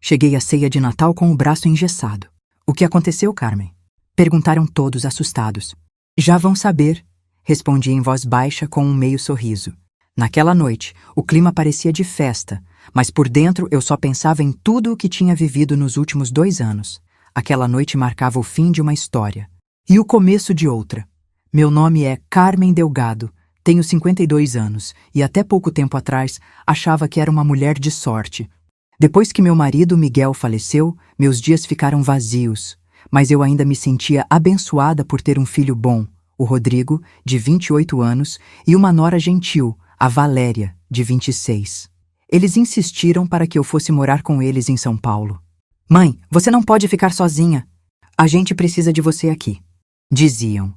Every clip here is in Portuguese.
Cheguei à ceia de Natal com o braço engessado. O que aconteceu, Carmen? Perguntaram todos assustados. Já vão saber, respondi em voz baixa com um meio sorriso. Naquela noite, o clima parecia de festa, mas por dentro eu só pensava em tudo o que tinha vivido nos últimos 2 anos. Aquela noite marcava o fim de uma história e o começo de outra. Meu nome é Carmen Delgado, tenho 52 anos e até pouco tempo atrás achava que era uma mulher de sorte. Depois que meu marido Miguel faleceu, meus dias ficaram vazios, mas eu ainda me sentia abençoada por ter um filho bom, o Rodrigo, de 28 anos, e uma nora gentil, a Valéria, de 26. Eles insistiram para que eu fosse morar com eles em São Paulo. Mãe, você não pode ficar sozinha. A gente precisa de você aqui, diziam.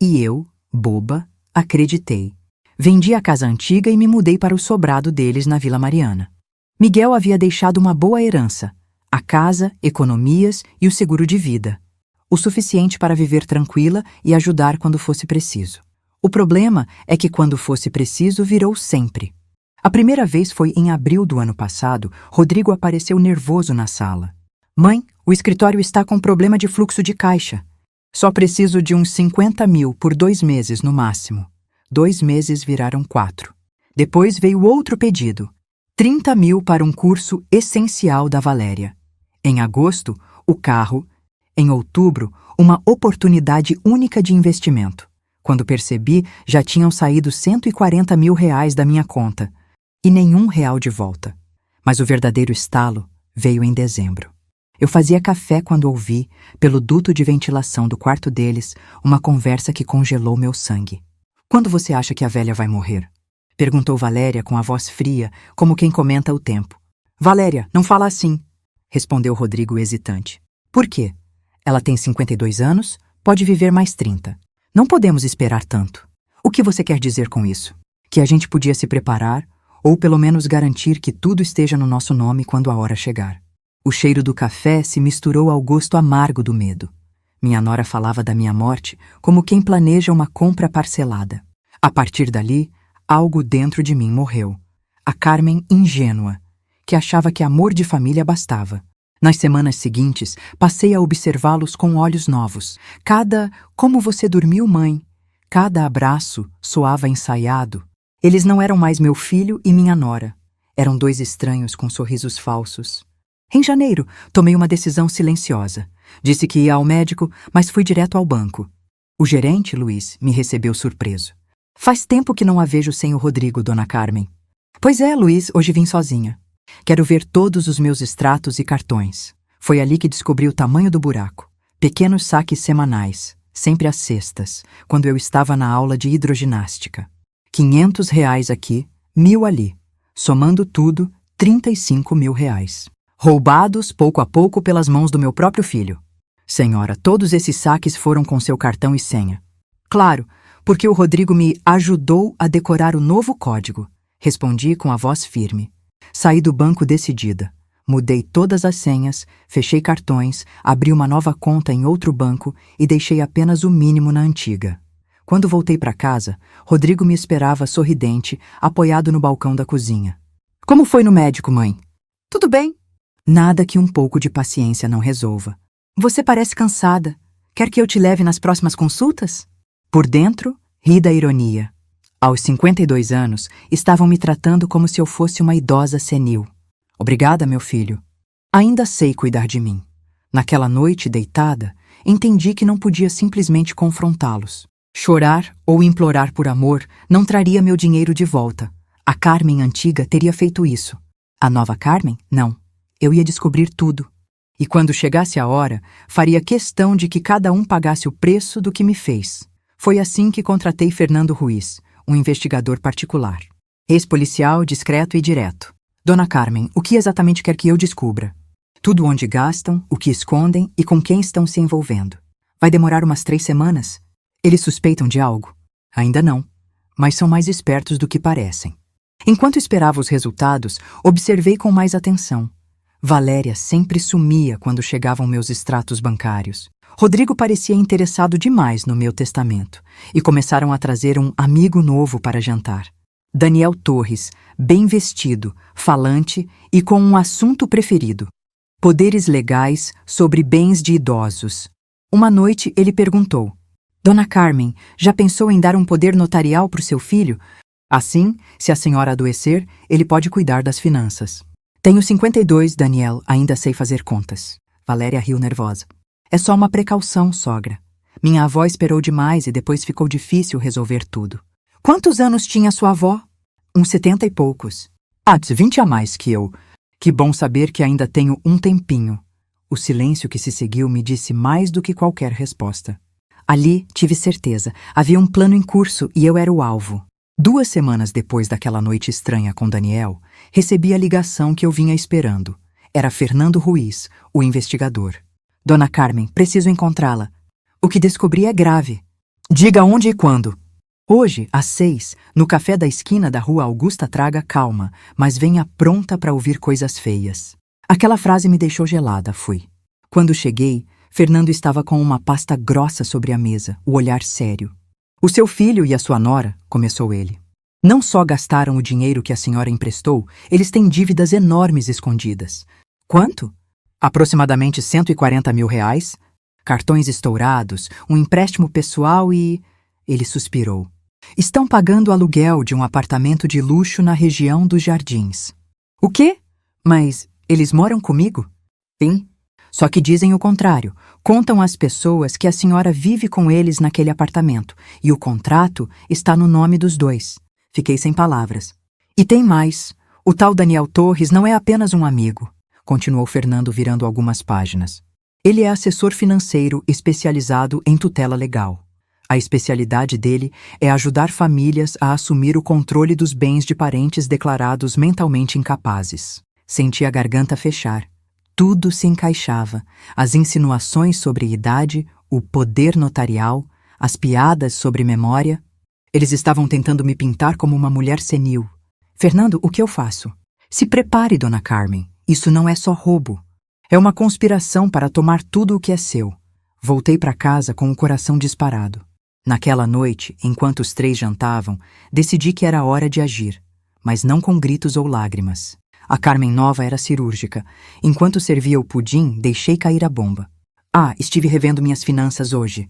E eu, boba, acreditei. Vendi a casa antiga e me mudei para o sobrado deles na Vila Mariana. Miguel havia deixado uma boa herança, a casa, economias e o seguro de vida. O suficiente para viver tranquila e ajudar quando fosse preciso. O problema é que quando fosse preciso virou sempre. A primeira vez foi em abril do ano passado. Rodrigo apareceu nervoso na sala. Mãe, o escritório está com problema de fluxo de caixa. Só preciso de uns 50 mil por 2 meses no máximo. 2 meses viraram 4. Depois veio outro pedido. 30 mil para um curso essencial da Valéria. Em agosto, o carro. Em outubro, uma oportunidade única de investimento. Quando percebi, já tinham saído 140 mil reais da minha conta. E nenhum real de volta. Mas o verdadeiro estalo veio em dezembro. Eu fazia café quando ouvi, pelo duto de ventilação do quarto deles, uma conversa que congelou meu sangue. Quando você acha que a velha vai morrer? Perguntou Valéria com a voz fria, como quem comenta o tempo. Valéria, não fala assim, respondeu Rodrigo hesitante. Por quê? Ela tem 52 anos, pode viver mais 30. Não podemos esperar tanto. O que você quer dizer com isso? Que a gente podia se preparar, ou pelo menos garantir que tudo esteja no nosso nome quando a hora chegar. O cheiro do café se misturou ao gosto amargo do medo. Minha nora falava da minha morte como quem planeja uma compra parcelada. A partir dali, algo dentro de mim morreu. A Carmen ingênua, que achava que amor de família bastava. Nas semanas seguintes, passei a observá-los com olhos novos. Cada "como você dormiu, mãe?", cada abraço soava ensaiado. Eles não eram mais meu filho e minha nora. Eram 2 estranhos com sorrisos falsos. Em janeiro, tomei uma decisão silenciosa. Disse que ia ao médico, mas fui direto ao banco. O gerente, Luiz, me recebeu surpreso. Faz tempo que não a vejo sem o Rodrigo, dona Carmen. Pois é, Luiz, hoje vim sozinha. Quero ver todos os meus extratos e cartões. Foi ali que descobri o tamanho do buraco. Pequenos saques semanais, sempre às sextas, quando eu estava na aula de hidroginástica. 500 reais aqui, 1.000 ali. Somando tudo, 35 mil reais. Roubados pouco a pouco pelas mãos do meu próprio filho. Senhora, todos esses saques foram com seu cartão e senha. Claro, porque o Rodrigo me ajudou a decorar o novo código. Respondi com a voz firme. Saí do banco decidida. Mudei todas as senhas, fechei cartões, abri uma nova conta em outro banco e deixei apenas o mínimo na antiga. Quando voltei para casa, Rodrigo me esperava sorridente, apoiado no balcão da cozinha. Como foi no médico, mãe? Tudo bem. Nada que um pouco de paciência não resolva. Você parece cansada. Quer que eu te leve nas próximas consultas? Por dentro, ri da ironia. Aos 52 anos, estavam me tratando como se eu fosse uma idosa senil. Obrigada, meu filho. Ainda sei cuidar de mim. Naquela noite, deitada, entendi que não podia simplesmente confrontá-los. Chorar ou implorar por amor não traria meu dinheiro de volta. A Carmen antiga teria feito isso. A nova Carmen, não. Eu ia descobrir tudo. E quando chegasse a hora, faria questão de que cada um pagasse o preço do que me fez. Foi assim que contratei Fernando Ruiz, um investigador particular. Ex-policial, discreto e direto. Dona Carmen, o que exatamente quer que eu descubra? Tudo onde gastam, o que escondem e com quem estão se envolvendo. Vai demorar umas 3 semanas? Eles suspeitam de algo? Ainda não, mas são mais espertos do que parecem. Enquanto esperava os resultados, observei com mais atenção. Valéria sempre sumia quando chegavam meus extratos bancários. Rodrigo parecia interessado demais no meu testamento e começaram a trazer um amigo novo para jantar. Daniel Torres, bem vestido, falante e com um assunto preferido: Poderes legais sobre bens de idosos. Uma noite ele perguntou: Dona Carmen, já pensou em dar um poder notarial para o seu filho? Assim, se a senhora adoecer, ele pode cuidar das finanças. Tenho 52, Daniel, ainda sei fazer contas. Valéria riu nervosa. É só uma precaução, sogra. Minha avó esperou demais e depois ficou difícil resolver tudo. Quantos anos tinha sua avó? Uns 70 e poucos. 20 a mais que eu. Que bom saber que ainda tenho um tempinho. O silêncio que se seguiu me disse mais do que qualquer resposta. Ali tive certeza. Havia um plano em curso e eu era o alvo. 2 semanas depois daquela noite estranha com Daniel, recebi a ligação que eu vinha esperando. Era Fernando Ruiz, o investigador. Dona Carmen, preciso encontrá-la. O que descobri é grave. Diga onde e quando. Hoje, às 6, no café da esquina da rua Augusta. Traga calma, mas venha pronta para ouvir coisas feias. Aquela frase me deixou gelada, fui. Quando cheguei, Fernando estava com uma pasta grossa sobre a mesa, o olhar sério. O seu filho e a sua nora, começou ele. Não só gastaram o dinheiro que a senhora emprestou, eles têm dívidas enormes escondidas. Quanto? Aproximadamente R$140 mil. Cartões estourados, um empréstimo pessoal e... Ele suspirou. Estão pagando o aluguel de um apartamento de luxo na região dos Jardins. O quê? Mas eles moram comigo? Sim. Só que dizem o contrário. Contam às pessoas que a senhora vive com eles naquele apartamento e o contrato está no nome dos dois. Fiquei sem palavras. E tem mais. O tal Daniel Torres não é apenas um amigo, continuou Fernando virando algumas páginas. Ele é assessor financeiro especializado em tutela legal. A especialidade dele é ajudar famílias a assumir o controle dos bens de parentes declarados mentalmente incapazes. Senti a garganta fechar. Tudo se encaixava. As insinuações sobre idade, o poder notarial, as piadas sobre memória. Eles estavam tentando me pintar como uma mulher senil. Fernando, o que eu faço? Se prepare, Dona Carmen. Isso não é só roubo. É uma conspiração para tomar tudo o que é seu. Voltei para casa com o coração disparado. Naquela noite, enquanto os 3 jantavam, decidi que era hora de agir, mas não com gritos ou lágrimas. A Carmen nova era cirúrgica. Enquanto servia o pudim, deixei cair a bomba. Estive revendo minhas finanças hoje.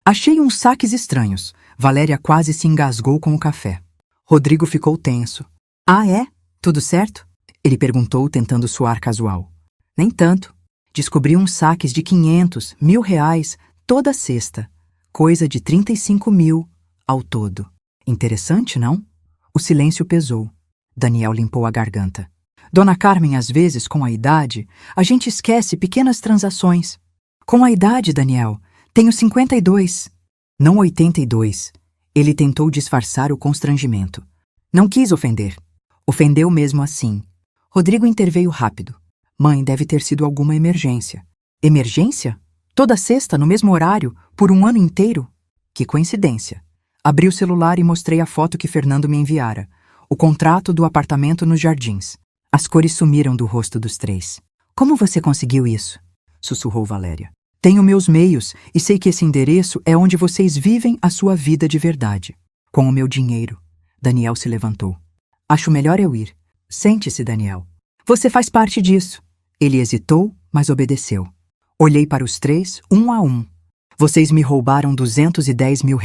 Achei uns saques estranhos. Valéria quase se engasgou com o café. Rodrigo ficou tenso. É? Tudo certo? Ele perguntou, tentando soar casual. Nem tanto. Descobri uns saques de 500, R$1.000, toda sexta. Coisa de 35 mil ao todo. Interessante, não? O silêncio pesou. Daniel limpou a garganta. Dona Carmen, às vezes, com a idade, a gente esquece pequenas transações. Com a idade, Daniel, tenho 52. Não 82. Ele tentou disfarçar o constrangimento. Não quis ofender. Ofendeu mesmo assim. Rodrigo interveio rápido. Mãe, deve ter sido alguma emergência. Emergência? Toda sexta, no mesmo horário, por um ano inteiro? Que coincidência. Abri o celular e mostrei a foto que Fernando me enviara. O contrato do apartamento nos Jardins. As cores sumiram do rosto dos 3. Como você conseguiu isso? Sussurrou Valéria. Tenho meus meios e sei que esse endereço é onde vocês vivem a sua vida de verdade. Com o meu dinheiro. Daniel se levantou. Acho melhor eu ir. Sente-se, Daniel. Você faz parte disso. Ele hesitou, mas obedeceu. Olhei para os 3, um a um. Vocês me roubaram R$210 mil,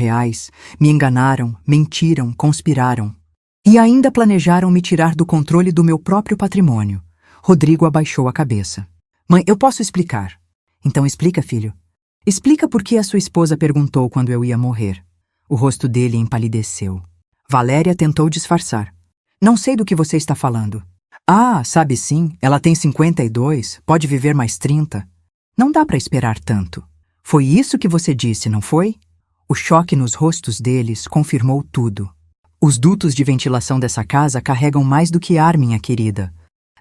me enganaram, mentiram, conspiraram. E ainda planejaram me tirar do controle do meu próprio patrimônio. Rodrigo abaixou a cabeça. Mãe, eu posso explicar. Então explica, filho. Explica por que a sua esposa perguntou quando eu ia morrer. O rosto dele empalideceu. Valéria tentou disfarçar. Não sei do que você está falando. Sabe sim, ela tem 52, pode viver mais 30. Não dá para esperar tanto. Foi isso que você disse, não foi? O choque nos rostos deles confirmou tudo. Os dutos de ventilação dessa casa carregam mais do que ar, minha querida.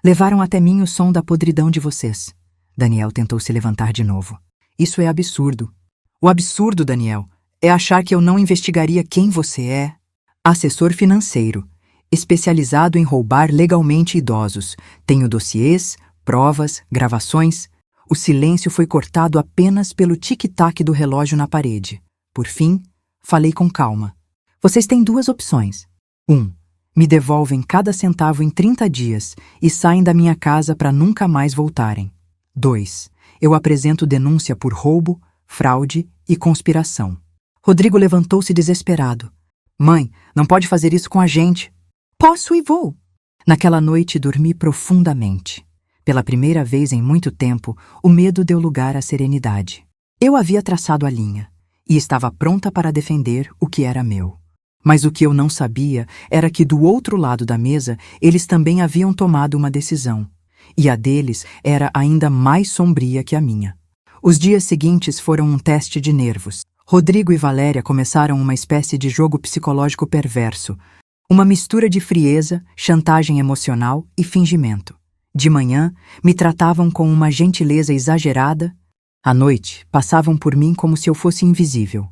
Levaram até mim o som da podridão de vocês. Daniel tentou se levantar de novo. Isso é absurdo. O absurdo, Daniel, é achar que eu não investigaria quem você é. Assessor financeiro, especializado em roubar legalmente idosos. Tenho dossiês, provas, gravações. O silêncio foi cortado apenas pelo tic-tac do relógio na parede. Por fim, falei com calma. Vocês têm 2 opções. 1. Me devolvem cada centavo em 30 dias e saem da minha casa para nunca mais voltarem. 2. Eu apresento denúncia por roubo, fraude e conspiração. Rodrigo levantou-se desesperado. Mãe, não pode fazer isso com a gente. Posso e vou. Naquela noite dormi profundamente. Pela primeira vez em muito tempo, o medo deu lugar à serenidade. Eu havia traçado a linha e estava pronta para defender o que era meu. Mas o que eu não sabia era que do outro lado da mesa eles também haviam tomado uma decisão. E a deles era ainda mais sombria que a minha. Os dias seguintes foram um teste de nervos. Rodrigo e Valéria começaram uma espécie de jogo psicológico perverso, uma mistura de frieza, chantagem emocional e fingimento. De manhã, me tratavam com uma gentileza exagerada. À noite, passavam por mim como se eu fosse invisível.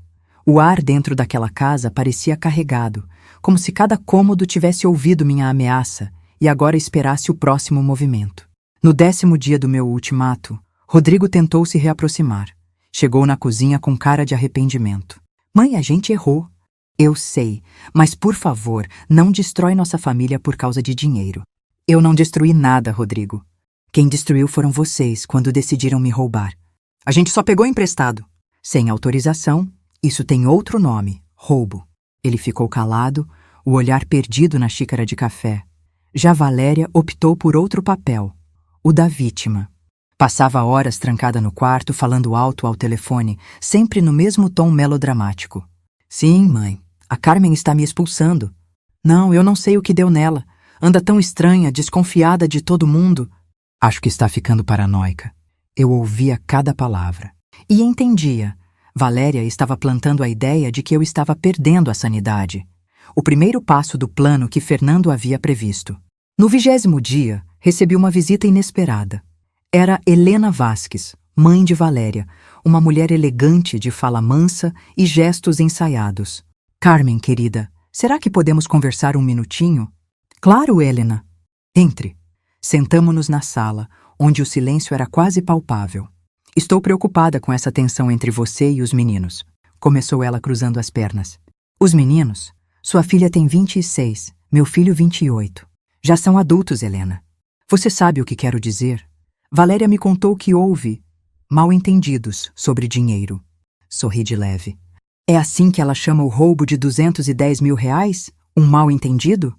O ar dentro daquela casa parecia carregado, como se cada cômodo tivesse ouvido minha ameaça e agora esperasse o próximo movimento. No 10º dia do meu ultimato, Rodrigo tentou se reaproximar. Chegou na cozinha com cara de arrependimento. Mãe, a gente errou. Eu sei, mas por favor, não destrói nossa família por causa de dinheiro. Eu não destruí nada, Rodrigo. Quem destruiu foram vocês quando decidiram me roubar. A gente só pegou emprestado. Sem autorização, isso tem outro nome, roubo. Ele ficou calado, o olhar perdido na xícara de café. Já Valéria optou por outro papel, o da vítima. Passava horas trancada no quarto, falando alto ao telefone, sempre no mesmo tom melodramático. Sim, mãe, a Carmen está me expulsando. Não, eu não sei o que deu nela. Anda tão estranha, desconfiada de todo mundo. Acho que está ficando paranoica. Eu ouvia cada palavra. E entendia. Valéria estava plantando a ideia de que eu estava perdendo a sanidade. O primeiro passo do plano que Fernando havia previsto. No 20º dia, recebi uma visita inesperada. Era Helena Vasques, mãe de Valéria, uma mulher elegante de fala mansa e gestos ensaiados. Carmen, querida, será que podemos conversar um minutinho? Claro, Helena. Entre. Sentamo-nos na sala, onde o silêncio era quase palpável. Estou preocupada com essa tensão entre você e os meninos, começou ela cruzando as pernas. Os meninos? Sua filha tem 26, meu filho 28. Já são adultos, Helena. Você sabe o que quero dizer? Valéria me contou que houve mal-entendidos sobre dinheiro. Sorri de leve. É assim que ela chama o roubo de 210 mil reais? Um mal-entendido?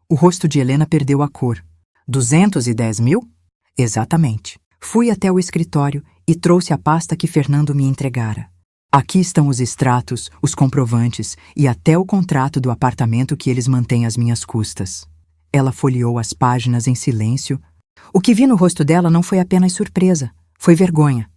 O rosto de Helena perdeu a cor. 210 mil? Exatamente. Fui até o escritório e trouxe a pasta que Fernando me entregara. Aqui estão os extratos, os comprovantes e até o contrato do apartamento que eles mantêm às minhas custas. Ela folheou as páginas em silêncio. O que vi no rosto dela não foi apenas surpresa, foi vergonha.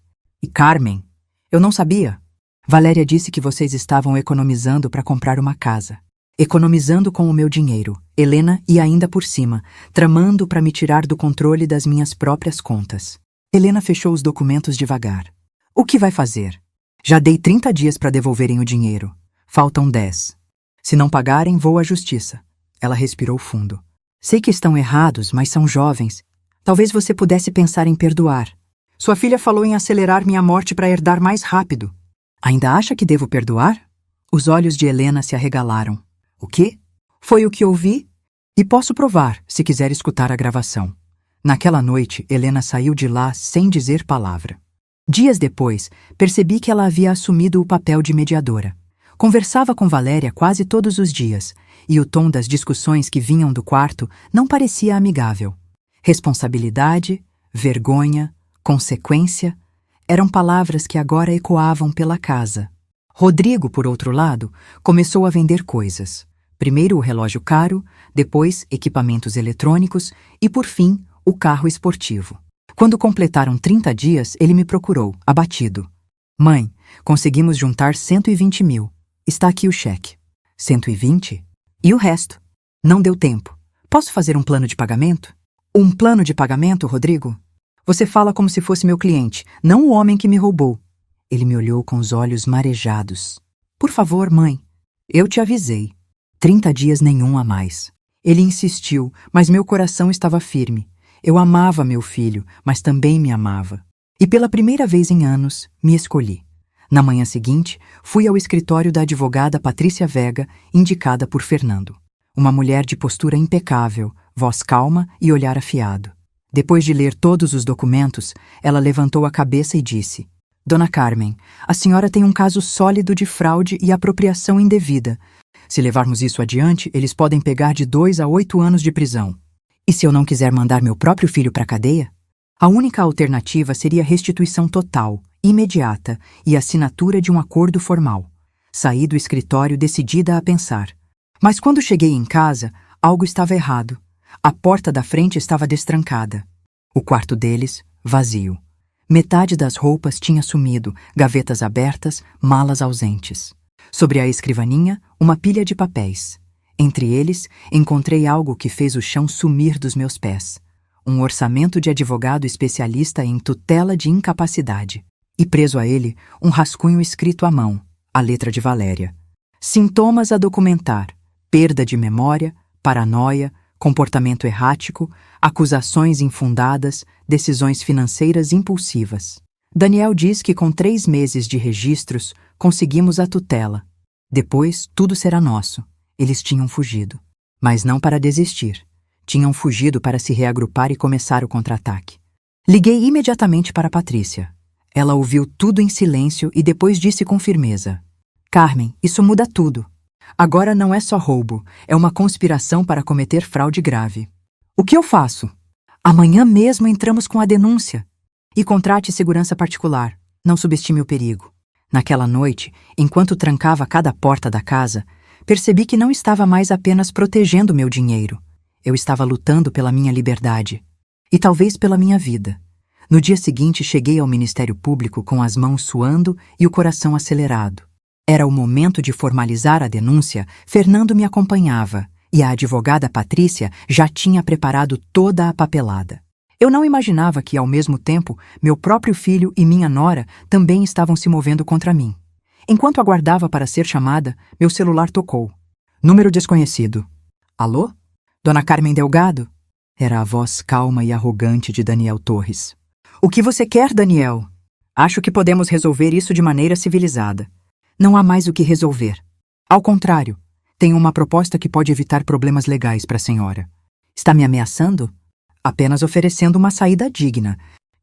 E Carmen, eu não sabia. Valéria disse que vocês estavam economizando para comprar uma casa. Economizando com o meu dinheiro, Helena, e ainda por cima, tramando para me tirar do controle das minhas próprias contas. Helena fechou os documentos devagar. O que vai fazer? Já dei 30 dias para devolverem o dinheiro. Faltam 10. Se não pagarem, vou à justiça. Ela respirou fundo. Sei que estão errados, mas são jovens. Talvez você pudesse pensar em perdoar. Sua filha falou em acelerar minha morte para herdar mais rápido. Ainda acha que devo perdoar? Os olhos de Helena se arregalaram. O quê? Foi o que ouvi? E posso provar, se quiser escutar a gravação. Naquela noite, Helena saiu de lá sem dizer palavra. Dias depois, percebi que ela havia assumido o papel de mediadora. Conversava com Valéria quase todos os dias, e o tom das discussões que vinham do quarto não parecia amigável. Responsabilidade, vergonha, consequência, eram palavras que agora ecoavam pela casa. Rodrigo, por outro lado, começou a vender coisas. Primeiro o relógio caro, depois equipamentos eletrônicos e, por fim, o carro esportivo. Quando completaram 30 dias, ele me procurou, abatido. Mãe, conseguimos juntar 120 mil. Está aqui o cheque. 120? E o resto? Não deu tempo. Posso fazer um plano de pagamento? Um plano de pagamento, Rodrigo? Você fala como se fosse meu cliente, não o homem que me roubou. Ele me olhou com os olhos marejados. Por favor, mãe. Eu te avisei. 30 dias nenhum a mais. Ele insistiu, mas meu coração estava firme. Eu amava meu filho, mas também me amava. E pela primeira vez em anos, me escolhi. Na manhã seguinte, fui ao escritório da advogada Patrícia Vega, indicada por Fernando. Uma mulher de postura impecável, voz calma e olhar afiado. Depois de ler todos os documentos, ela levantou a cabeça e disse: Dona Carmen, a senhora tem um caso sólido de fraude e apropriação indevida. Se levarmos isso adiante, eles podem pegar de 2 a 8 anos de prisão. E se eu não quiser mandar meu próprio filho para a cadeia? A única alternativa seria restituição total, imediata e assinatura de um acordo formal. Saí do escritório decidida a pensar. Mas quando cheguei em casa, algo estava errado. A porta da frente estava destrancada. O quarto deles, vazio. Metade das roupas tinha sumido, gavetas abertas, malas ausentes. Sobre a escrivaninha, uma pilha de papéis. Entre eles, encontrei algo que fez o chão sumir dos meus pés. Um orçamento de advogado especialista em tutela de incapacidade. E preso a ele, um rascunho escrito à mão, a letra de Valéria. Sintomas a documentar: perda de memória, paranoia, comportamento errático, acusações infundadas, decisões financeiras impulsivas. Daniel diz que com 3 meses de registros, conseguimos a tutela. Depois, tudo será nosso. Eles tinham fugido. Mas não para desistir. Tinham fugido para se reagrupar e começar o contra-ataque. Liguei imediatamente para Patrícia. Ela ouviu tudo em silêncio e depois disse com firmeza: Carmen, isso muda tudo. Agora não é só roubo, é uma conspiração para cometer fraude grave. O que eu faço? Amanhã mesmo entramos com a denúncia. E contrate segurança particular. Não subestime o perigo. Naquela noite, enquanto trancava cada porta da casa, percebi que não estava mais apenas protegendo meu dinheiro. Eu estava lutando pela minha liberdade. E talvez pela minha vida. No dia seguinte, cheguei ao Ministério Público com as mãos suando e o coração acelerado. Era o momento de formalizar a denúncia. Fernando me acompanhava e a advogada Patrícia já tinha preparado toda a papelada. Eu não imaginava que, ao mesmo tempo, meu próprio filho e minha nora também estavam se movendo contra mim. Enquanto aguardava para ser chamada, meu celular tocou. Número desconhecido. Alô? Dona Carmen Delgado? Era a voz calma e arrogante de Daniel Torres. O que você quer, Daniel? Acho que podemos resolver isso de maneira civilizada. Não há mais o que resolver. Ao contrário, tenho uma proposta que pode evitar problemas legais para a senhora. Está me ameaçando? Apenas oferecendo uma saída digna.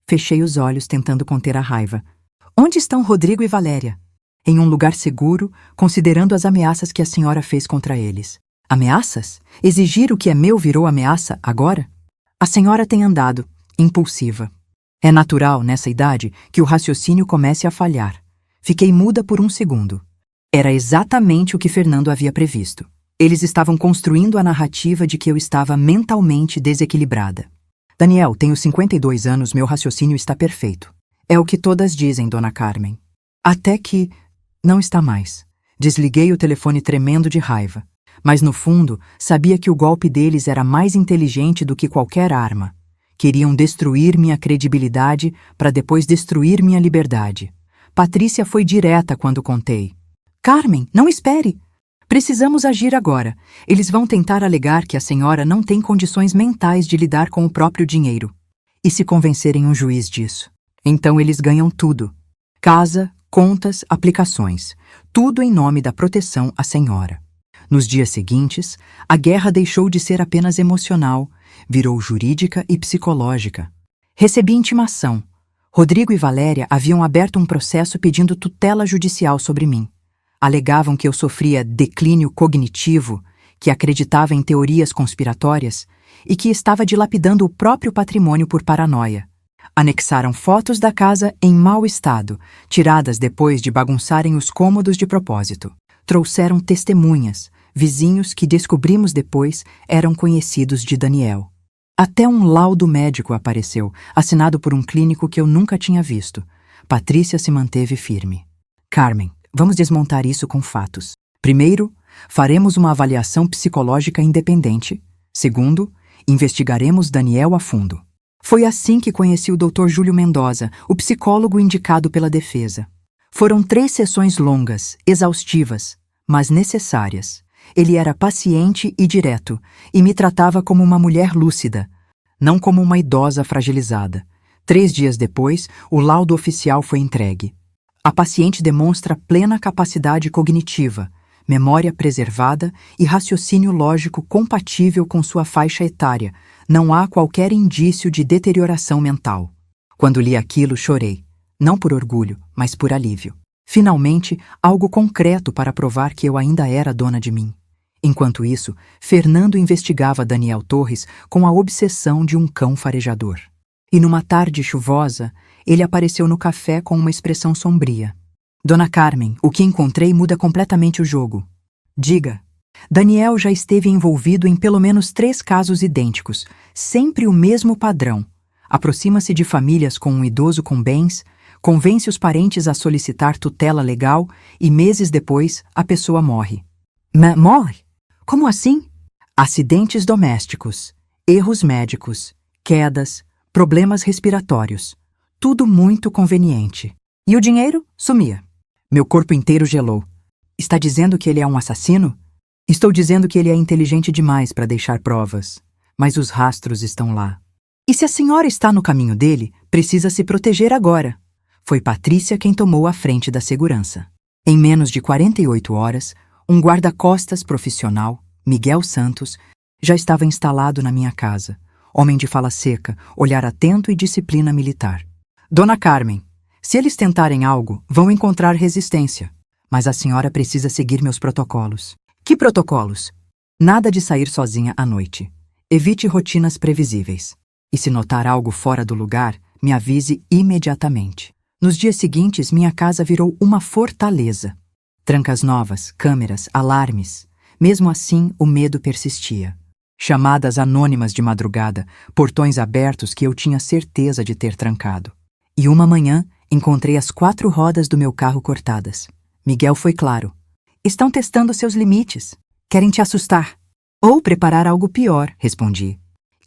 Fechei os olhos tentando conter a raiva. Onde estão Rodrigo e Valéria? Em um lugar seguro, considerando as ameaças que a senhora fez contra eles. Ameaças? Exigir o que é meu virou ameaça agora? A senhora tem andado, impulsiva. É natural, nessa idade, que o raciocínio comece a falhar. Fiquei muda por um segundo. Era exatamente o que Fernando havia previsto. Eles estavam construindo a narrativa de que eu estava mentalmente desequilibrada. Daniel, tenho 52 anos, meu raciocínio está perfeito. É o que todas dizem, Dona Carmen. Até que... não está mais. Desliguei o telefone tremendo de raiva. Mas no fundo, sabia que o golpe deles era mais inteligente do que qualquer arma. Queriam destruir minha credibilidade para depois destruir minha liberdade. Patrícia foi direta quando contei. Carmen, não espere! Precisamos agir agora. Eles vão tentar alegar que a senhora não tem condições mentais de lidar com o próprio dinheiro. E se convencerem um juiz disso? Então eles ganham tudo. Casa, contas, aplicações. Tudo em nome da proteção à senhora. Nos dias seguintes, a guerra deixou de ser apenas emocional, virou jurídica e psicológica. Recebi intimação. Rodrigo e Valéria haviam aberto um processo pedindo tutela judicial sobre mim. Alegavam que eu sofria declínio cognitivo, que acreditava em teorias conspiratórias e que estava dilapidando o próprio patrimônio por paranoia. Anexaram fotos da casa em mau estado, tiradas depois de bagunçarem os cômodos de propósito. Trouxeram testemunhas, vizinhos que descobrimos depois eram conhecidos de Daniel. Até um laudo médico apareceu, assinado por um clínico que eu nunca tinha visto. Patrícia se manteve firme. Carmen, vamos desmontar isso com fatos. Primeiro, faremos uma avaliação psicológica independente. Segundo, investigaremos Daniel a fundo. Foi assim que conheci o Dr. Júlio Mendoza, o psicólogo indicado pela defesa. Foram 3 sessões longas, exaustivas, mas necessárias. Ele era paciente e direto, e me tratava como uma mulher lúcida, não como uma idosa fragilizada. 3 dias depois, o laudo oficial foi entregue. A paciente demonstra plena capacidade cognitiva, memória preservada e raciocínio lógico compatível com sua faixa etária, Não há qualquer indício de deterioração mental. Quando li aquilo, chorei. Não por orgulho, mas por alívio. Finalmente, algo concreto para provar que eu ainda era dona de mim. Enquanto isso, Fernando investigava Daniel Torres com a obsessão de um cão farejador. E numa tarde chuvosa, ele apareceu no café com uma expressão sombria. Dona Carmen, o que encontrei muda completamente o jogo. Diga. Daniel já esteve envolvido em pelo menos 3 casos idênticos, sempre o mesmo padrão. Aproxima-se de famílias com um idoso com bens, convence os parentes a solicitar tutela legal e meses depois a pessoa morre. Morre? Como assim? Acidentes domésticos, erros médicos, quedas, problemas respiratórios. Tudo muito conveniente. E o dinheiro sumia. Meu corpo inteiro gelou. Está dizendo que ele é um assassino? Estou dizendo que ele é inteligente demais para deixar provas. Mas os rastros estão lá. E se a senhora está no caminho dele, precisa se proteger agora. Foi Patrícia quem tomou a frente da segurança. Em menos de 48 horas, um guarda-costas profissional, Miguel Santos, já estava instalado na minha casa. Homem de fala seca, olhar atento e disciplina militar. Dona Carmen, se eles tentarem algo, vão encontrar resistência. Mas a senhora precisa seguir meus protocolos. Que protocolos? Nada de sair sozinha à noite. Evite rotinas previsíveis. E se notar algo fora do lugar, me avise imediatamente. Nos dias seguintes, minha casa virou uma fortaleza. Trancas novas, câmeras, alarmes. Mesmo assim, o medo persistia. Chamadas anônimas de madrugada, portões abertos que eu tinha certeza de ter trancado. E uma manhã, encontrei as 4 rodas do meu carro cortadas. Miguel foi claro. Estão testando seus limites. Querem te assustar. Ou preparar algo pior, respondi.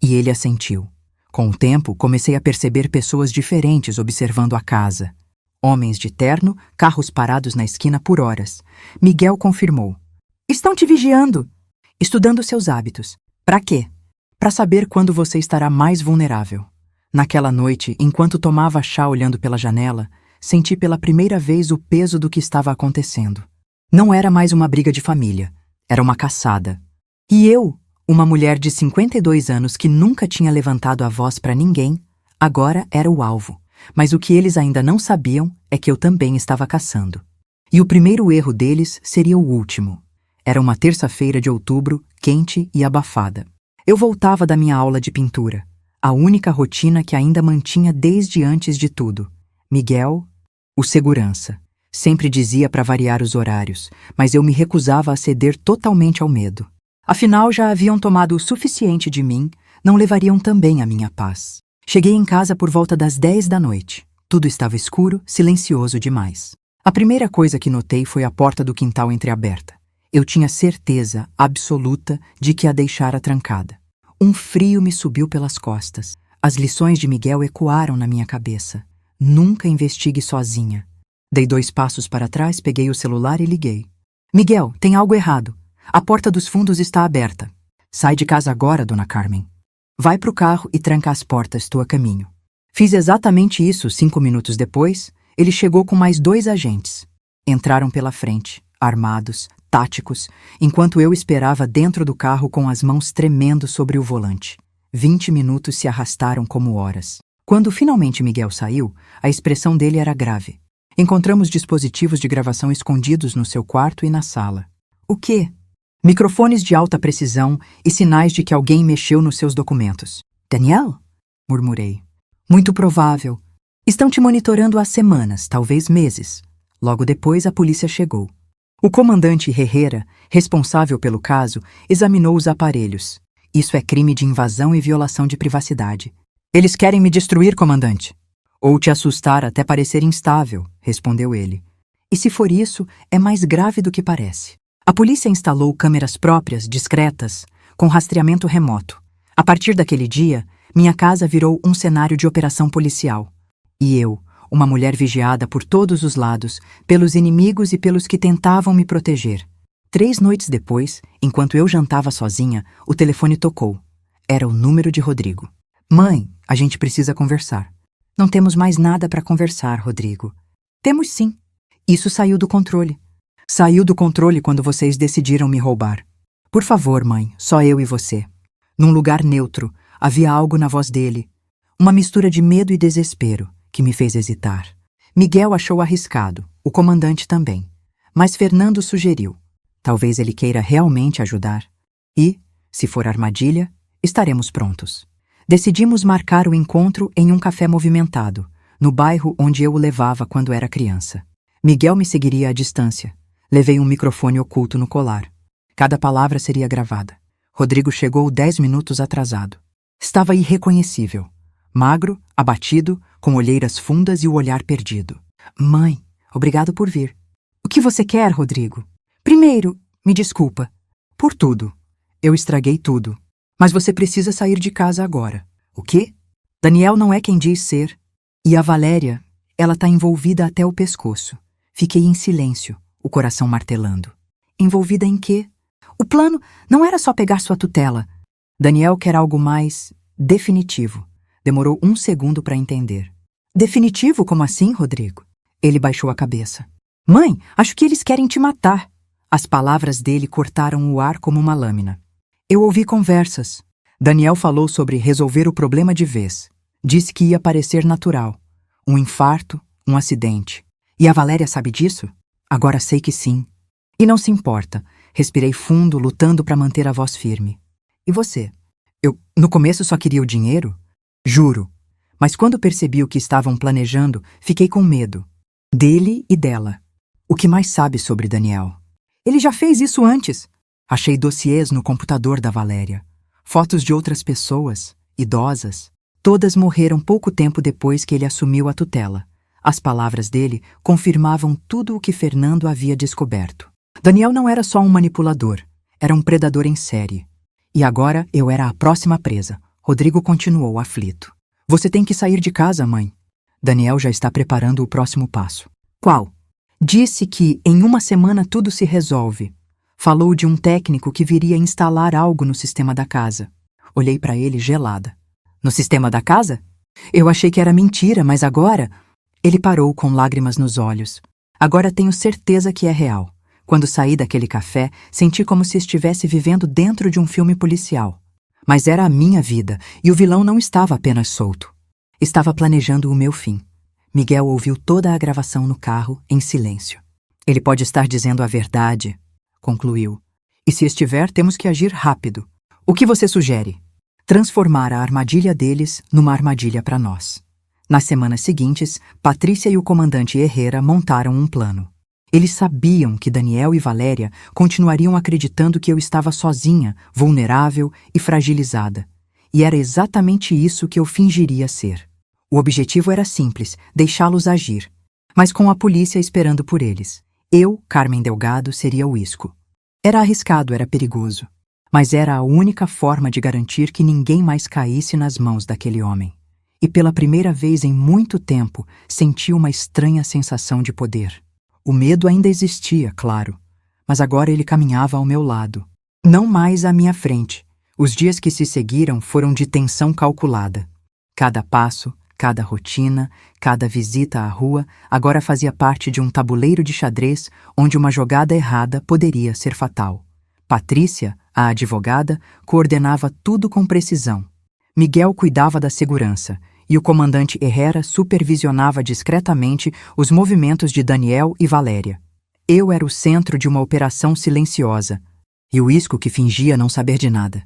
E ele assentiu. Com o tempo, comecei a perceber pessoas diferentes observando a casa. Homens de terno, carros parados na esquina por horas. Miguel confirmou. Estão te vigiando. Estudando seus hábitos. Para quê? Para saber quando você estará mais vulnerável. Naquela noite, enquanto tomava chá olhando pela janela, senti pela primeira vez o peso do que estava acontecendo. Não era mais uma briga de família. Era uma caçada. E eu, uma mulher de 52 anos que nunca tinha levantado a voz para ninguém, agora era o alvo. Mas o que eles ainda não sabiam é que eu também estava caçando. E o primeiro erro deles seria o último. Era uma terça-feira de outubro, quente e abafada. Eu voltava da minha aula de pintura, a única rotina que ainda mantinha desde antes de tudo. Miguel, o segurança, sempre dizia para variar os horários, mas eu me recusava a ceder totalmente ao medo. Afinal, já haviam tomado o suficiente de mim, não levariam também a minha paz. Cheguei em casa por volta das 10 da noite. Tudo estava escuro, silencioso demais. A primeira coisa que notei foi a porta do quintal entreaberta. Eu tinha certeza absoluta de que a deixara trancada. Um frio me subiu pelas costas. As lições de Miguel ecoaram na minha cabeça. Nunca investigue sozinha. Dei 2 passos para trás, peguei o celular e liguei. Miguel, tem algo errado. A porta dos fundos está aberta. Sai de casa agora, Dona Carmen. Vai pro carro e tranca as portas, estou a caminho. Fiz exatamente isso 5 minutos depois. Ele chegou com mais 2 agentes. Entraram pela frente, armados, táticos, enquanto eu esperava dentro do carro com as mãos tremendo sobre o volante. 20 minutos se arrastaram como horas. Quando finalmente Miguel saiu, a expressão dele era grave. Encontramos dispositivos de gravação escondidos no seu quarto e na sala. O quê? Microfones de alta precisão e sinais de que alguém mexeu nos seus documentos. Daniel? Murmurei. Muito provável. Estão te monitorando há semanas, talvez meses. Logo depois, a polícia chegou. O comandante Herrera, responsável pelo caso, examinou os aparelhos. Isso é crime de invasão e violação de privacidade. Eles querem me destruir, comandante. Ou te assustar até parecer instável, respondeu ele. E se for isso, é mais grave do que parece. A polícia instalou câmeras próprias, discretas, com rastreamento remoto. A partir daquele dia, minha casa virou um cenário de operação policial. E eu, uma mulher vigiada por todos os lados, pelos inimigos e pelos que tentavam me proteger. 3 noites depois, enquanto eu jantava sozinha, o telefone tocou. Era o número de Rodrigo. Mãe, a gente precisa conversar. Não temos mais nada para conversar, Rodrigo. Temos sim. Isso saiu do controle. Saiu do controle quando vocês decidiram me roubar. Por favor, mãe, só eu e você. Num lugar neutro, Havia algo na voz dele, uma mistura de medo e desespero, que me fez hesitar. Miguel achou arriscado, o comandante também. Mas Fernando sugeriu. Talvez ele queira realmente ajudar. E, se for armadilha, estaremos prontos. Decidimos marcar o encontro em um café movimentado, no bairro onde eu o levava quando era criança. Miguel me seguiria à distância. Levei um microfone oculto no colar. Cada palavra seria gravada. Rodrigo chegou 10 minutos atrasado. Estava irreconhecível. Magro, abatido, com olheiras fundas e o olhar perdido. Mãe, obrigado por vir. O que você quer, Rodrigo? Primeiro, me desculpa. Por tudo. Eu estraguei tudo. Mas você precisa sair de casa agora. O quê? Daniel não é quem diz ser. E a Valéria, ela tá envolvida até o pescoço. Fiquei em silêncio, o coração martelando. Envolvida em quê? O plano não era só pegar sua tutela. Daniel quer algo mais definitivo. Demorou 1 segundo para entender. Definitivo? Como assim, Rodrigo? Ele baixou a cabeça. Mãe, acho que eles querem te matar. As palavras dele cortaram o ar como uma lâmina. Eu ouvi conversas. Daniel falou sobre resolver o problema de vez. Disse que ia parecer natural. Um infarto, um acidente. E a Valéria sabe disso? Agora sei que sim. E não se importa. Respirei fundo, lutando para manter a voz firme. E você? Eu, no começo, só queria o dinheiro? Juro. Mas quando percebi o que estavam planejando, fiquei com medo. Dele e dela. O que mais sabe sobre Daniel? Ele já fez isso antes. Achei dossiês no computador da Valéria. Fotos de outras pessoas, idosas. Todas morreram pouco tempo depois que ele assumiu a tutela. As palavras dele confirmavam tudo o que Fernando havia descoberto. Daniel não era só um manipulador, era um predador em série. E agora eu era a próxima presa. Rodrigo continuou aflito. Você tem que sair de casa, mãe. Daniel já está preparando o próximo passo. Qual? Disse que em 1 semana tudo se resolve. Falou de um técnico que viria instalar algo no sistema da casa. Olhei para ele gelada. No sistema da casa? Eu achei que era mentira, mas agora... Ele parou com lágrimas nos olhos. Agora tenho certeza que é real. Quando saí daquele café, senti como se estivesse vivendo dentro de um filme policial. Mas era a minha vida, e o vilão não estava apenas solto. Estava planejando o meu fim. Miguel ouviu toda a gravação no carro, em silêncio. Ele pode estar dizendo a verdade, concluiu. E se estiver, temos que agir rápido. O que você sugere? Transformar a armadilha deles numa armadilha para nós. Nas semanas seguintes, Patrícia e o comandante Herrera montaram um plano. Eles sabiam que Daniel e Valéria continuariam acreditando que eu estava sozinha, vulnerável e fragilizada. E era exatamente isso que eu fingiria ser. O objetivo era simples, deixá-los agir. Mas com a polícia esperando por eles. Eu, Carmen Delgado, seria o isco. Era arriscado, era perigoso. Mas era a única forma de garantir que ninguém mais caísse nas mãos daquele homem. E pela primeira vez em muito tempo, senti uma estranha sensação de poder. O medo ainda existia, claro, mas agora ele caminhava ao meu lado. Não mais à minha frente. Os dias que se seguiram foram de tensão calculada. Cada passo, cada rotina, cada visita à rua agora fazia parte de um tabuleiro de xadrez onde uma jogada errada poderia ser fatal. Patrícia, a advogada, coordenava tudo com precisão. Miguel cuidava da segurança e o comandante Herrera supervisionava discretamente os movimentos de Daniel e Valéria. Eu era o centro de uma operação silenciosa e o isco que fingia não saber de nada.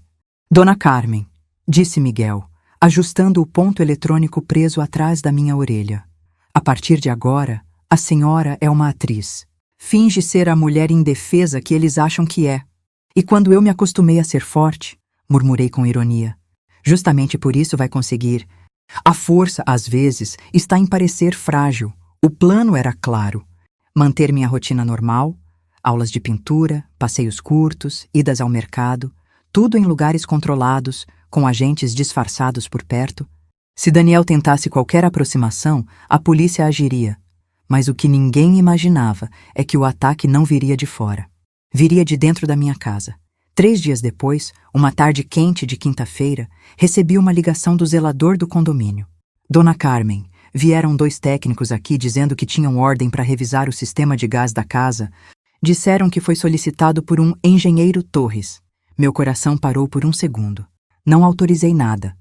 Dona Carmen, disse Miguel, ajustando o ponto eletrônico preso atrás da minha orelha. A partir de agora, a senhora é uma atriz. Finge ser a mulher indefesa que eles acham que é. E quando eu me acostumei a ser forte, murmurei com ironia, justamente por isso vai conseguir. A força, às vezes, está em parecer frágil. O plano era claro. Manter minha rotina normal, aulas de pintura, passeios curtos, idas ao mercado, tudo em lugares controlados, com agentes disfarçados por perto. Se Daniel tentasse qualquer aproximação, a polícia agiria. Mas o que ninguém imaginava é que o ataque não viria de fora. Viria de dentro da minha casa. 3 dias depois, uma tarde quente de quinta-feira, recebi uma ligação do zelador do condomínio. Dona Carmen, vieram 2 técnicos aqui dizendo que tinham ordem para revisar o sistema de gás da casa. Disseram que foi solicitado por um engenheiro Torres. Meu coração parou por 1 segundo. Não autorizei nada.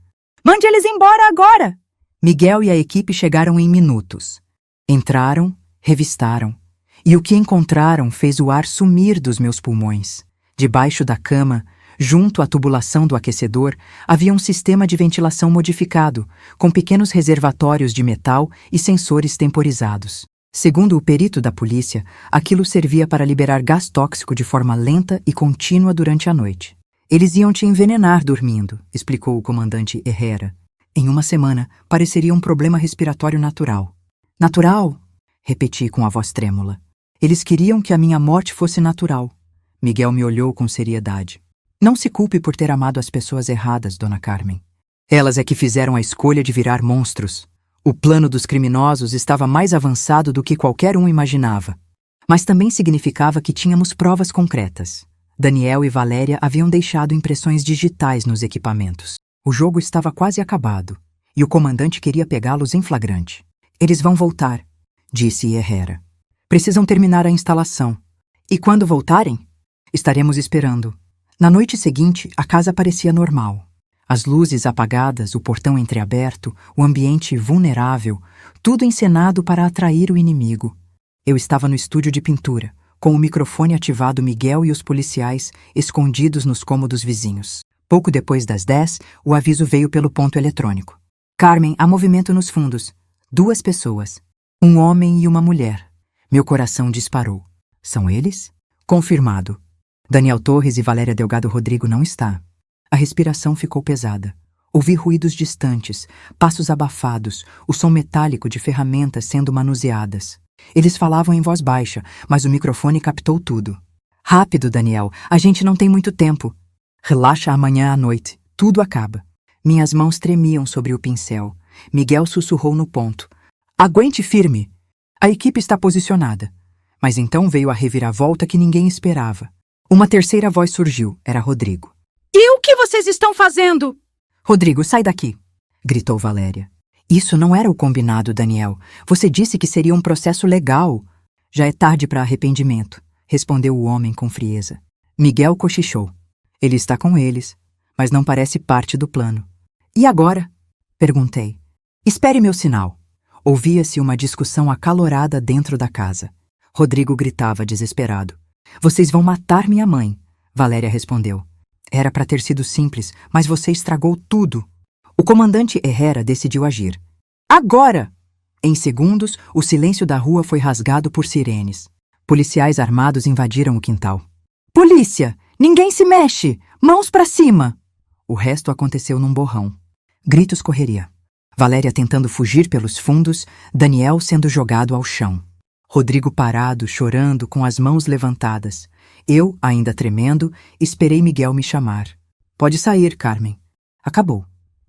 Mande eles embora agora! Miguel e a equipe chegaram em minutos. Entraram, revistaram. E o que encontraram fez o ar sumir dos meus pulmões. Debaixo da cama, junto à tubulação do aquecedor, havia um sistema de ventilação modificado, com pequenos reservatórios de metal e sensores temporizados. Segundo o perito da polícia, aquilo servia para liberar gás tóxico de forma lenta e contínua durante a noite. Eles iam te envenenar dormindo, explicou o comandante Herrera. Em uma semana, pareceria um problema respiratório natural. Natural? Repeti com a voz trêmula. Eles queriam que a minha morte fosse natural. Miguel me olhou com seriedade. Não se culpe por ter amado as pessoas erradas, Dona Carmen. Elas é que fizeram a escolha de virar monstros. O plano dos criminosos estava mais avançado do que qualquer um imaginava. Mas também significava que tínhamos provas concretas. Daniel e Valéria haviam deixado impressões digitais nos equipamentos. O jogo estava quase acabado, e o comandante queria pegá-los em flagrante. Eles vão voltar, disse Herrera. Precisam terminar a instalação. E quando voltarem? Estaremos esperando. Na noite seguinte, a casa parecia normal. As luzes apagadas, o portão entreaberto, o ambiente vulnerável, tudo encenado para atrair o inimigo. Eu estava no estúdio de pintura, com o microfone ativado, Miguel e os policiais escondidos nos cômodos vizinhos. Pouco depois das 10, o aviso veio pelo ponto eletrônico. Carmen, há movimento nos fundos. 2 pessoas. Um homem e uma mulher. Meu coração disparou. São eles? Confirmado. Daniel Torres e Valéria Delgado Rodrigo não está. A respiração ficou pesada. Ouvi ruídos distantes, passos abafados, o som metálico de ferramentas sendo manuseadas. Eles falavam em voz baixa, mas o microfone captou tudo. Rápido, Daniel, a gente não tem muito tempo. Relaxa amanhã à noite, tudo acaba. Minhas mãos tremiam sobre o pincel. Miguel sussurrou no ponto. Aguente firme. A equipe está posicionada. Mas então veio a reviravolta que ninguém esperava. Uma terceira voz surgiu, era Rodrigo. E o que vocês estão fazendo? Rodrigo, sai daqui, gritou Valéria. Isso não era o combinado, Daniel. Você disse que seria um processo legal. Já é tarde para arrependimento, respondeu o homem com frieza. Miguel cochichou. Ele está com eles, mas não parece parte do plano. E agora? Perguntei. Espere meu sinal. Ouvia-se uma discussão acalorada dentro da casa. Rodrigo gritava desesperado. Vocês vão matar minha mãe, Valéria respondeu. Era para ter sido simples, mas você estragou tudo. O comandante Herrera decidiu agir. Agora! Em segundos, o silêncio da rua foi rasgado por sirenes. Policiais armados invadiram o quintal. Polícia! Ninguém se mexe! Mãos para cima! O resto aconteceu num borrão. Gritos, correria. Valéria tentando fugir pelos fundos, Daniel sendo jogado ao chão. Rodrigo parado, chorando, com as mãos levantadas. Eu, ainda tremendo, esperei Miguel me chamar. Pode sair, Carmen. Acabou.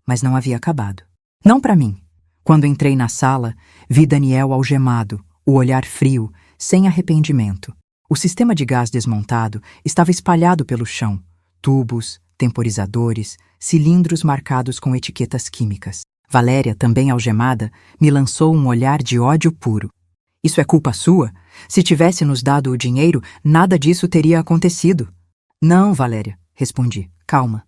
Mas não havia acabado. Não para mim. Quando entrei na sala, vi Daniel algemado, o olhar frio, sem arrependimento. O sistema de gás desmontado estava espalhado pelo chão. Tubos, temporizadores, cilindros marcados com etiquetas químicas. Valéria, também algemada, me lançou um olhar de ódio puro. Isso é culpa sua? Se tivesse nos dado o dinheiro, nada disso teria acontecido. Não, Valéria, respondi. Calma.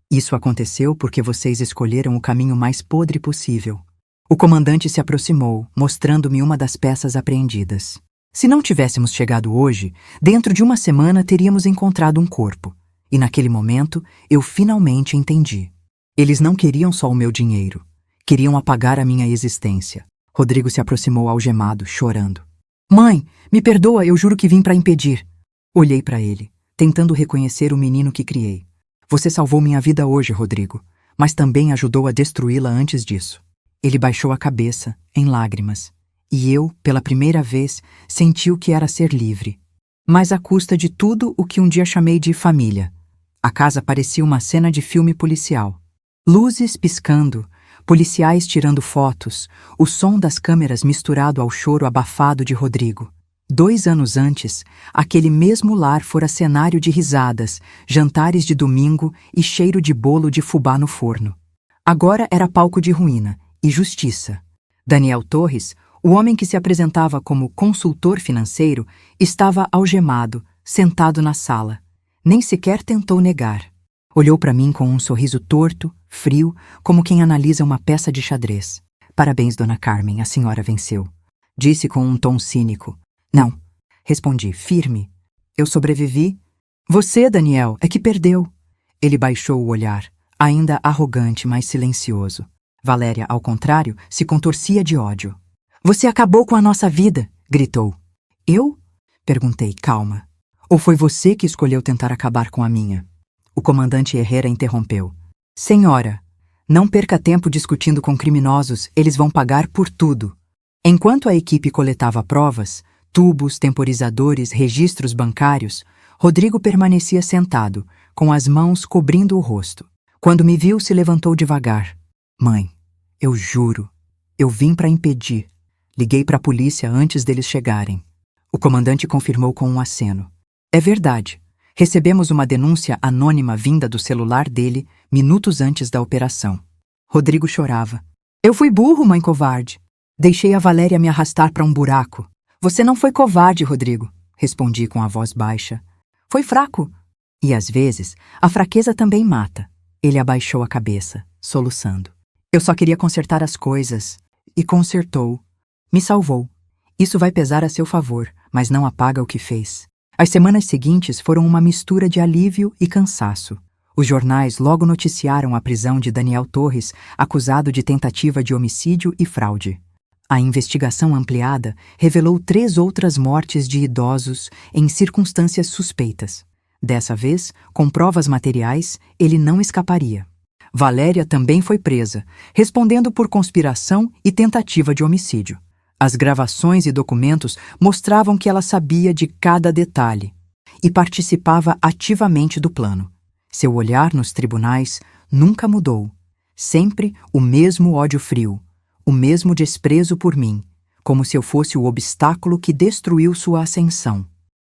Isso aconteceu porque vocês escolheram o caminho mais podre possível. O comandante se aproximou, mostrando-me uma das peças apreendidas. Se não tivéssemos chegado hoje, dentro de uma semana teríamos encontrado um corpo. E naquele momento, eu finalmente entendi. Eles não queriam só o meu dinheiro. Queriam apagar a minha existência. Rodrigo se aproximou algemado, chorando. Mãe, me perdoa, eu juro que vim para impedir. Olhei para ele, tentando reconhecer o menino que criei. Você salvou minha vida hoje, Rodrigo, mas também ajudou a destruí-la antes disso. Ele baixou a cabeça, em lágrimas, e eu, pela primeira vez, senti o que era ser livre. Mas à custa de tudo o que um dia chamei de família. A casa parecia uma cena de filme policial. Luzes piscando, policiais tirando fotos, o som das câmeras misturado ao choro abafado de Rodrigo. 2 anos antes, aquele mesmo lar fora cenário de risadas, jantares de domingo e cheiro de bolo de fubá no forno. Agora era palco de ruína e justiça. Daniel Torres, o homem que se apresentava como consultor financeiro, estava algemado, sentado na sala. Nem sequer tentou negar. Olhou para mim com um sorriso torto, frio, como quem analisa uma peça de xadrez. Parabéns, Dona Carmen, a senhora venceu. Disse com um tom cínico. Não, respondi, firme. Eu sobrevivi. Você, Daniel, é que perdeu. Ele baixou o olhar, ainda arrogante, mas silencioso. Valéria, ao contrário, se contorcia de ódio. Você acabou com a nossa vida, gritou. Eu? Perguntei, calma. Ou foi você que escolheu tentar acabar com a minha? O comandante Herrera interrompeu. Senhora, não perca tempo discutindo com criminosos, eles vão pagar por tudo. Enquanto a equipe coletava provas, tubos, temporizadores, registros bancários, Rodrigo permanecia sentado, com as mãos cobrindo o rosto. Quando me viu, se levantou devagar. Mãe, eu juro, eu vim para impedir. Liguei para a polícia antes deles chegarem. O comandante confirmou com um aceno. É verdade. Recebemos uma denúncia anônima vinda do celular dele minutos antes da operação. Rodrigo chorava. Eu fui burro, mãe covarde. Deixei a Valéria me arrastar para um buraco. Você não foi covarde, Rodrigo, respondi com a voz baixa. Foi fraco. E às vezes, a fraqueza também mata. Ele abaixou a cabeça, soluçando. Eu só queria consertar as coisas. E consertou. Me salvou. Isso vai pesar a seu favor, mas não apaga o que fez. As semanas seguintes foram uma mistura de alívio e cansaço. Os jornais logo noticiaram a prisão de Daniel Torres, acusado de tentativa de homicídio e fraude. A investigação ampliada revelou 3 outras mortes de idosos em circunstâncias suspeitas. Dessa vez, com provas materiais, ele não escaparia. Valéria também foi presa, respondendo por conspiração e tentativa de homicídio. As gravações e documentos mostravam que ela sabia de cada detalhe e participava ativamente do plano. Seu olhar nos tribunais nunca mudou. Sempre o mesmo ódio frio, o mesmo desprezo por mim, como se eu fosse o obstáculo que destruiu sua ascensão.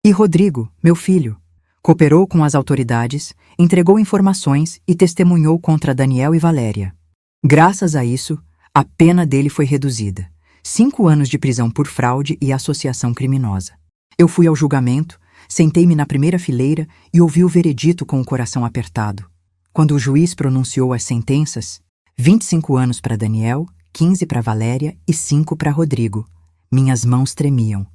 E Rodrigo, meu filho, cooperou com as autoridades, entregou informações e testemunhou contra Daniel e Valéria. Graças a isso, a pena dele foi reduzida. 5 anos de prisão por fraude e associação criminosa. Eu fui ao julgamento, sentei-me na primeira fileira e ouvi o veredito com o coração apertado. Quando o juiz pronunciou as sentenças, 25 anos para Daniel, 15 para Valéria e 5 para Rodrigo. Minhas mãos tremiam.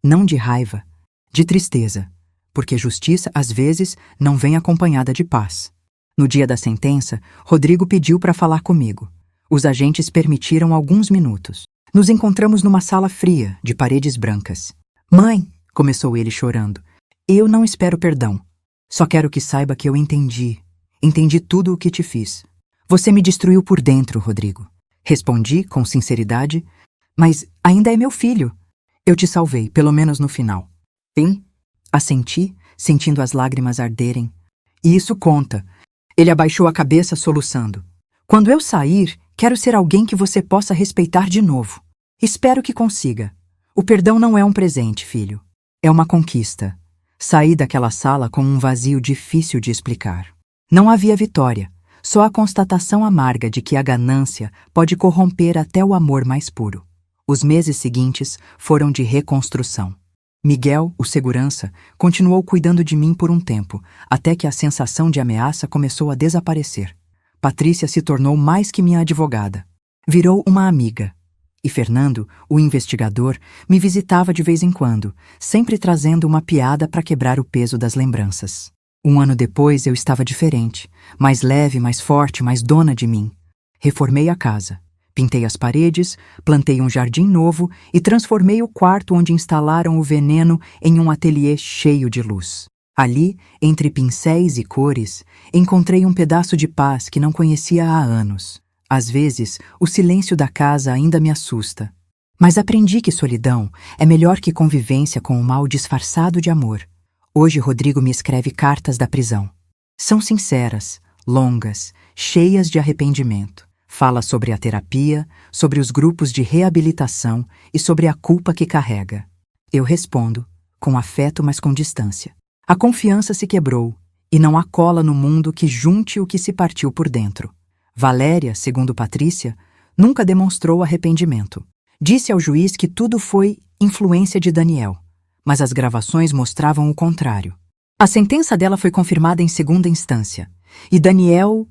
Não de raiva, de tristeza, porque justiça às vezes não vem acompanhada de paz. No dia da sentença, Rodrigo pediu para falar comigo. Os agentes permitiram alguns minutos. Nos encontramos numa sala fria, de paredes brancas. Mãe, começou ele chorando, eu não espero perdão. Só quero que saiba que eu entendi. Entendi tudo o que te fiz. Você me destruiu por dentro, Rodrigo. Respondi com sinceridade, mas ainda é meu filho. Eu te salvei, pelo menos no final. Sim? Assenti, sentindo as lágrimas arderem. E isso conta. Ele abaixou a cabeça, soluçando. Quando eu sair, quero ser alguém que você possa respeitar de novo. Espero que consiga. O perdão não é um presente, filho. É uma conquista. Saí daquela sala com um vazio difícil de explicar. Não havia vitória, só a constatação amarga de que a ganância pode corromper até o amor mais puro. Os meses seguintes foram de reconstrução. Miguel, o segurança, continuou cuidando de mim por um tempo, até que a sensação de ameaça começou a desaparecer. Patrícia se tornou mais que minha advogada. Virou uma amiga. E Fernando, o investigador, me visitava de vez em quando, sempre trazendo uma piada para quebrar o peso das lembranças. 1 ano depois eu estava diferente, mais leve, mais forte, mais dona de mim. Reformei a casa, pintei as paredes, plantei um jardim novo e transformei o quarto onde instalaram o veneno em um ateliê cheio de luz. Ali, entre pincéis e cores, encontrei um pedaço de paz que não conhecia há anos. Às vezes, o silêncio da casa ainda me assusta. Mas aprendi que solidão é melhor que convivência com o mal disfarçado de amor. Hoje Rodrigo me escreve cartas da prisão. São sinceras, longas, cheias de arrependimento. Fala sobre a terapia, sobre os grupos de reabilitação e sobre a culpa que carrega. Eu respondo, com afeto, mas com distância. A confiança se quebrou, e não há cola no mundo que junte o que se partiu por dentro. Valéria, segundo Patrícia, nunca demonstrou arrependimento. Disse ao juiz que tudo foi influência de Daniel, mas as gravações mostravam o contrário. A sentença dela foi confirmada em segunda instância, e Daniel,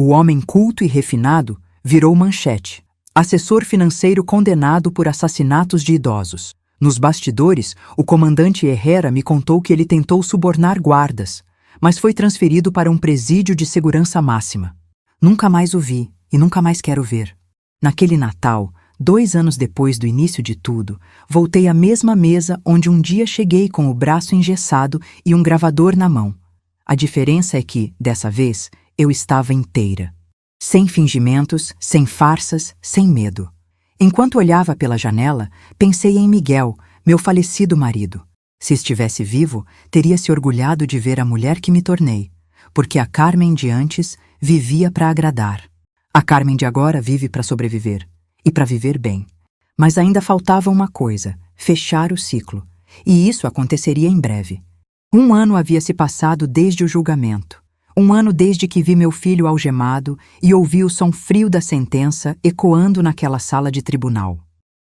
O homem culto e refinado virou manchete. Assessor financeiro condenado por assassinatos de idosos. Nos bastidores, o comandante Herrera me contou que ele tentou subornar guardas, mas foi transferido para um presídio de segurança máxima. Nunca mais o vi e nunca mais quero ver. Naquele Natal, 2 anos depois do início de tudo, voltei à mesma mesa onde um dia cheguei com o braço engessado e um gravador na mão. A diferença é que, dessa vez, eu estava inteira. Sem fingimentos, sem farsas, sem medo. Enquanto olhava pela janela, pensei em Miguel, meu falecido marido. Se estivesse vivo, teria se orgulhado de ver a mulher que me tornei, porque a Carmen de antes vivia para agradar. A Carmen de agora vive para sobreviver, e para viver bem. Mas ainda faltava uma coisa, fechar o ciclo, e isso aconteceria em breve. 1 ano havia se passado desde o julgamento. 1 ano desde que vi meu filho algemado e ouvi o som frio da sentença ecoando naquela sala de tribunal.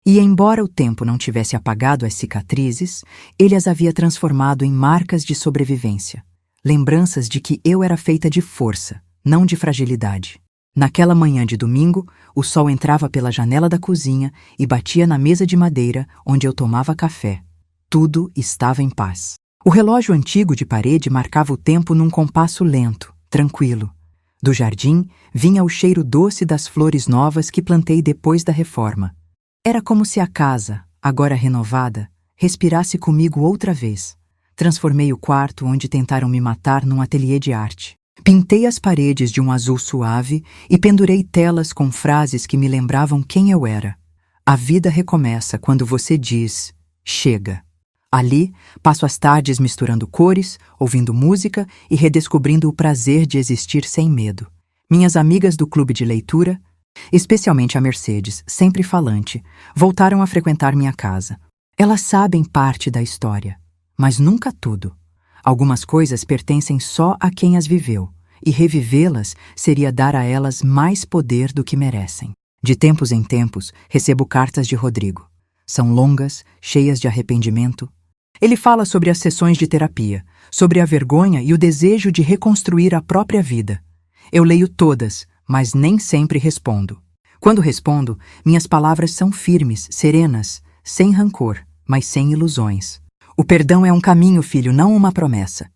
E embora o tempo não tivesse apagado as cicatrizes, ele as havia transformado em marcas de sobrevivência. Lembranças de que eu era feita de força, não de fragilidade. Naquela manhã de domingo, o sol entrava pela janela da cozinha e batia na mesa de madeira onde eu tomava café. Tudo estava em paz. O relógio antigo de parede marcava o tempo num compasso lento, tranquilo. Do jardim vinha o cheiro doce das flores novas que plantei depois da reforma. Era como se a casa, agora renovada, respirasse comigo outra vez. Transformei o quarto onde tentaram me matar num ateliê de arte. Pintei as paredes de um azul suave e pendurei telas com frases que me lembravam quem eu era. A vida recomeça quando você diz, chega. Ali, passo as tardes misturando cores, ouvindo música e redescobrindo o prazer de existir sem medo. Minhas amigas do clube de leitura, especialmente a Mercedes, sempre falante, voltaram a frequentar minha casa. Elas sabem parte da história, mas nunca tudo. Algumas coisas pertencem só a quem as viveu, e revivê-las seria dar a elas mais poder do que merecem. De tempos em tempos, recebo cartas de Rodrigo. São longas, cheias de arrependimento. Ele fala sobre as sessões de terapia, sobre a vergonha e o desejo de reconstruir a própria vida. Eu leio todas, mas nem sempre respondo. Quando respondo, minhas palavras são firmes, serenas, sem rancor, mas sem ilusões. O perdão é um caminho, filho, não uma promessa.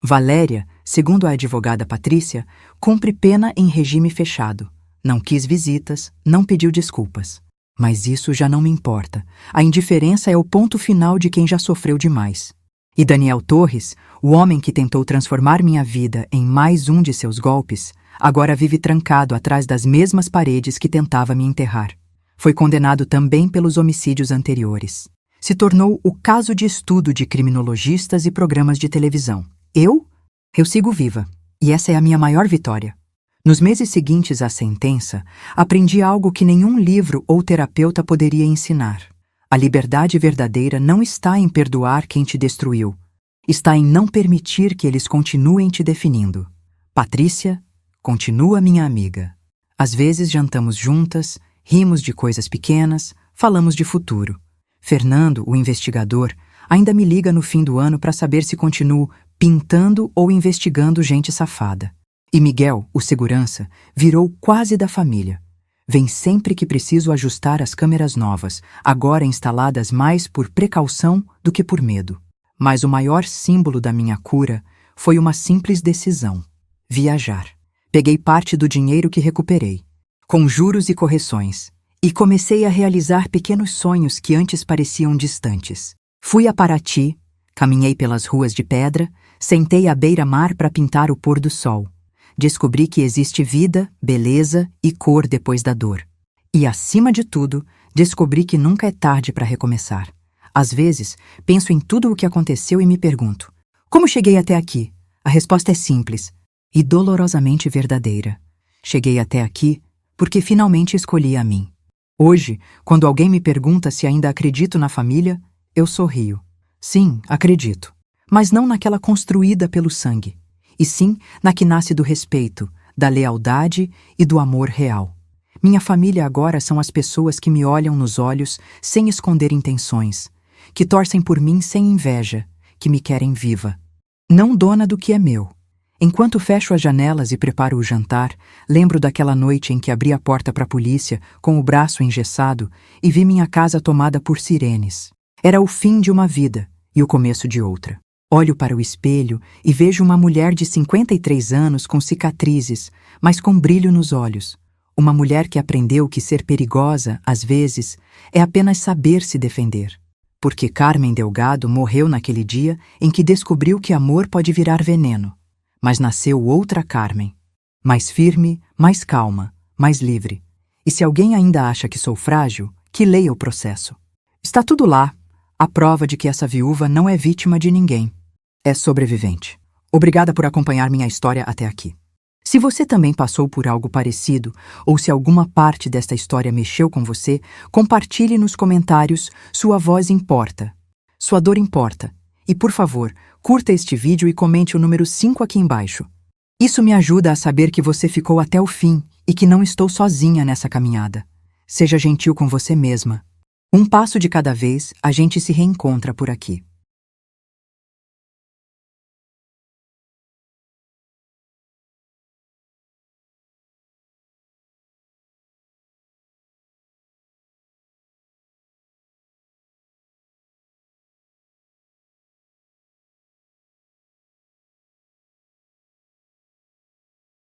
Valéria, segundo a advogada Patrícia, cumpre pena em regime fechado. Não quis visitas, não pediu desculpas. Mas isso já não me importa. A indiferença é o ponto final de quem já sofreu demais. E Daniel Torres, o homem que tentou transformar minha vida em mais um de seus golpes, agora vive trancado atrás das mesmas paredes que tentava me enterrar. Foi condenado também pelos homicídios anteriores. Se tornou o caso de estudo de criminologistas e programas de televisão. Eu sigo viva. E essa é a minha maior vitória. Nos meses seguintes à sentença, aprendi algo que nenhum livro ou terapeuta poderia ensinar. A liberdade verdadeira não está em perdoar quem te destruiu. Está em não permitir que eles continuem te definindo. Patrícia continua minha amiga. Às vezes jantamos juntas, rimos de coisas pequenas, falamos de futuro. Fernando, o investigador, ainda me liga no fim do ano para saber se continuo pintando ou investigando gente safada. E Miguel, o segurança, virou quase da família. Vem sempre que preciso ajustar as câmeras novas, agora instaladas mais por precaução do que por medo. Mas o maior símbolo da minha cura foi uma simples decisão: viajar. Peguei parte do dinheiro que recuperei, com juros e correções, e comecei a realizar pequenos sonhos que antes pareciam distantes. Fui a Paraty, caminhei pelas ruas de pedra, sentei à beira-mar para pintar o pôr do sol. Descobri que existe vida, beleza e cor depois da dor. E, acima de tudo, descobri que nunca é tarde para recomeçar. Às vezes, penso em tudo o que aconteceu e me pergunto: como cheguei até aqui? A resposta é simples e dolorosamente verdadeira. Cheguei até aqui porque finalmente escolhi a mim. Hoje, quando alguém me pergunta se ainda acredito na família, eu sorrio. Sim, acredito. Mas não naquela construída pelo sangue. E sim na que nasce do respeito, da lealdade e do amor real. Minha família agora são as pessoas que me olham nos olhos sem esconder intenções, que torcem por mim sem inveja, que me querem viva. Não dona do que é meu. Enquanto fecho as janelas e preparo o jantar, lembro daquela noite em que abri a porta para a polícia com o braço engessado e vi minha casa tomada por sirenes. Era o fim de uma vida e o começo de outra. Olho para o espelho e vejo uma mulher de 53 anos com cicatrizes, mas com brilho nos olhos. Uma mulher que aprendeu que ser perigosa, às vezes, é apenas saber se defender. Porque Carmen Delgado morreu naquele dia em que descobriu que amor pode virar veneno. Mas nasceu outra Carmen, mais firme, mais calma, mais livre. E se alguém ainda acha que sou frágil, que leia o processo. Está tudo lá, a prova de que essa viúva não é vítima de ninguém. É sobrevivente. Obrigada por acompanhar minha história até aqui. Se você também passou por algo parecido, ou se alguma parte desta história mexeu com você, compartilhe nos comentários. Sua voz importa. Sua dor importa. E, por favor, curta este vídeo e comente o número 5 aqui embaixo. Isso me ajuda a saber que você ficou até o fim e que não estou sozinha nessa caminhada. Seja gentil com você mesma. Um passo de cada vez, a gente se reencontra por aqui.